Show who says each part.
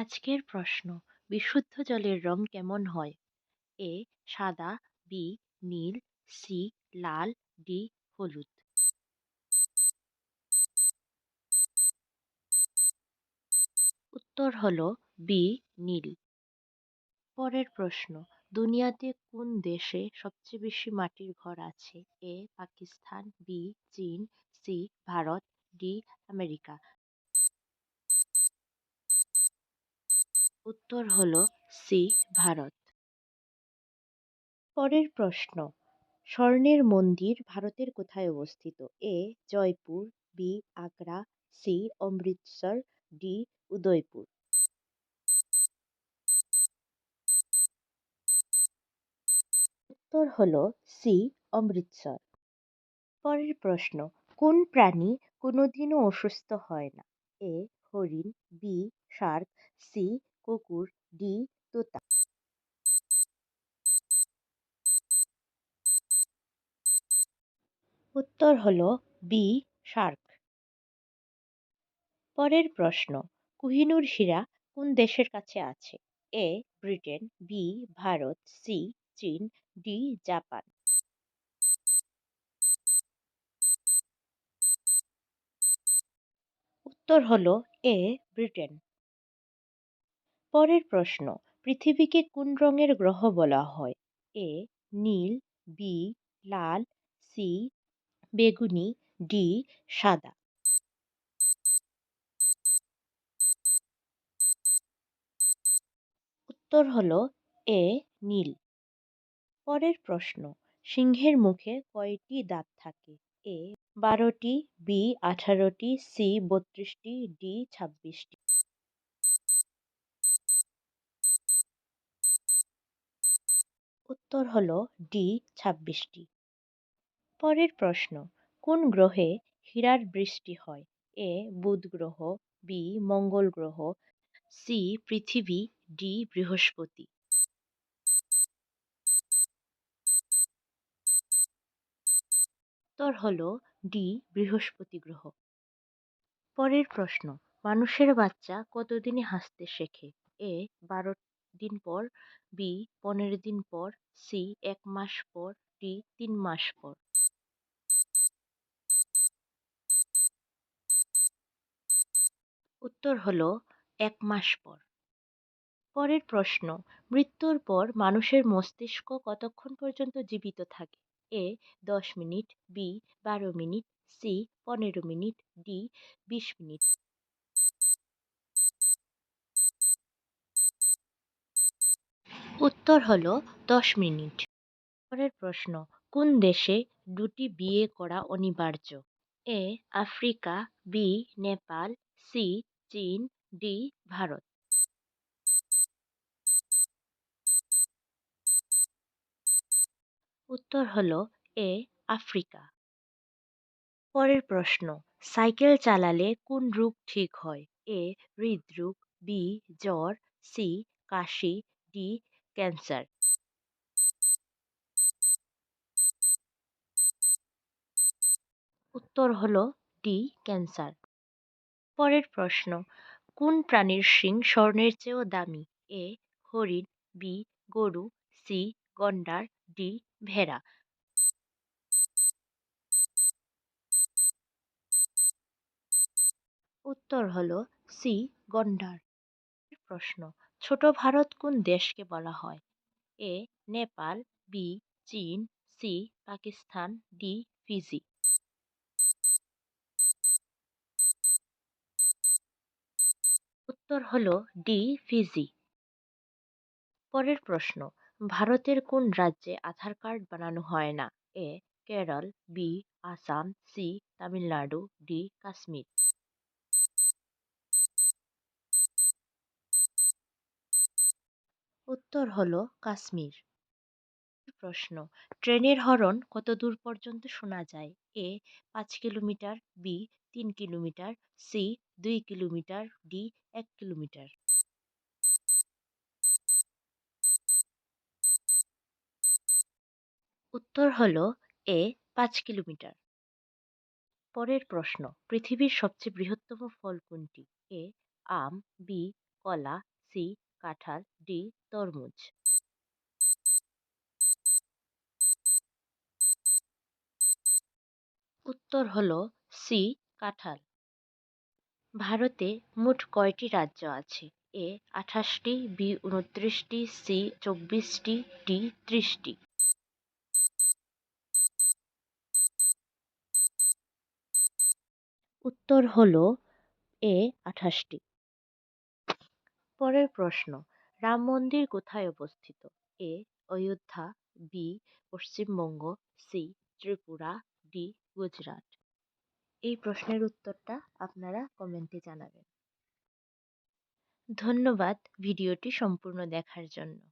Speaker 1: আজকের প্রশ্ন, বিশুদ্ধ জলের রং কেমন হয়? এ সাদা, বি নীল, সি লাল, ডি হলুদ। উত্তর হলো বি নীল। পরের প্রশ্ন, দুনিয়াতে কোন দেশে সবচেয়ে বেশি মাটির ঘর আছে? এ পাকিস্তান, বি চীন, সি ভারত, ডি আমেরিকা। উত্তর হলো সি ভারত। পরের প্রশ্ন, স্বর্ণের মন্দির ভারতের কোথায় অবস্থিত? A Jaipur, B Agra, C Amritsar, D Udaipur. উত্তর হলো সি অমৃতসর। পরের প্রশ্ন, কোন প্রাণী কোনোদিনও অসুস্থ হয় না? এ হরিণ, বি শার্ক, সি কুকুর, ডি তোতা। উত্তর হলো বি শার্ক। পরের প্রশ্ন, কোহিনূর হীরা কোন দেশের কাছে আছে? এ ব্রিটেন, বি ভারত, সি চীন, ডি জাপান। উত্তর হলো এ ব্রিটেন। পরের প্রশ্ন, পৃথিবীকে কোন রঙের গ্রহ বলা হয়? এ নীল, বি লাল, সি বেগুনি, ডি সাদা। উত্তর হলো এ নীল। পরের প্রশ্ন, সিংহের মুখে কয়টি দাঁত থাকে? এ 12টি, বি 18টি, সি 32টি, ডি 26টি। উত্তর হলো ডি 26টি। পরের প্রশ্ন, কোন গ্রহে হীরার বৃষ্টি হয়? এ বুধ গ্রহ, বি মঙ্গল গ্রহ, সি পৃথিবী, ডি বৃহস্পতি। উত্তর হলো ডি বৃহস্পতি গ্রহ। পরের প্রশ্ন, মানুষের বাচ্চা কতদিনে হাসতে শেখে? এ 12 দিন পর, বি 15 দিন পর, সি 1 মাস পর, ডি 3 মাস পর। উত্তর হলো 1 মাস পর। পরের প্রশ্ন, মৃত্যুর পর মানুষের মস্তিষ্ক কতক্ষণ পর্যন্ত জীবিত থাকে? A 10 minute, B 12 minute, C 15 minute, D 20 minute. উত্তর হলো 10 মিনিট। পরের প্রশ্ন, কোন দেশে দুটি বিয়ে করা অনিবার্য? A Africa, B Nepal, C চীন, ডি ভারত। উত্তর হলো এ আফ্রিকা। পরের প্রশ্ন, সাইকেল চালালে কোন রোগ ঠিক হয়? এ হৃদরোগ, বি জ্বর, সি কাশি, ডি ক্যান্সার। উত্তর হলো ডি ক্যান্সার। পরের প্রশ্ন, কোন প্রাণীর শিং স্বর্ণের চেয়েও দামি? এ হরিণ, বি গরু, সি গন্ডার, ডি ভেড়া। উত্তর হলো সি গন্ডার। প্রশ্ন, ছোট ভারত কোন দেশকে বলা হয়? এ নেপাল, বি চীন, সি পাকিস্তান, ডি ফিজি। উত্তর হলো ডি ফিজি। পরের প্রশ্ন, ভারতের কোন রাজ্যে আধার কার্ড বানানো হয় না? A Kerala, B Assam, C Tamil Nadu, D Kashmir. উত্তর হলো কাশ্মীর। প্রশ্ন, ট্রেনের হরন কত দূর পর্যন্ত শোনা যায়? A 5 kilometre, B 3 kilometre, C 2 kilometre, D 1 kilometre. উত্তর হলো এ 5 কিলোমিটার। পরের প্রশ্ন, পৃথিবীর সবচেয়ে বৃহত্তম ফল কোনটি? এ আম, বি কলা, সি কাঁঠাল, ডি তরমুজ। উত্তর হলো সি কাঁঠাল। ভারতে মোট কয়টি রাজ্য আছে? এ ২৮টি, বি ২৯টি, সি ২৪টি, ডি ৩০টি। উত্তর হলো এ ২৮টি। পরের প্রশ্ন, রাম মন্দির কোথায় অবস্থিত? A Ayodhya, B Paschimbanga, C Tripura, D Gujarat. এই প্রশ্নের উত্তরটা আপনারা কমেন্টে জানাবেন। ধন্যবাদ ভিডিওটি সম্পূর্ণ দেখার জন্য।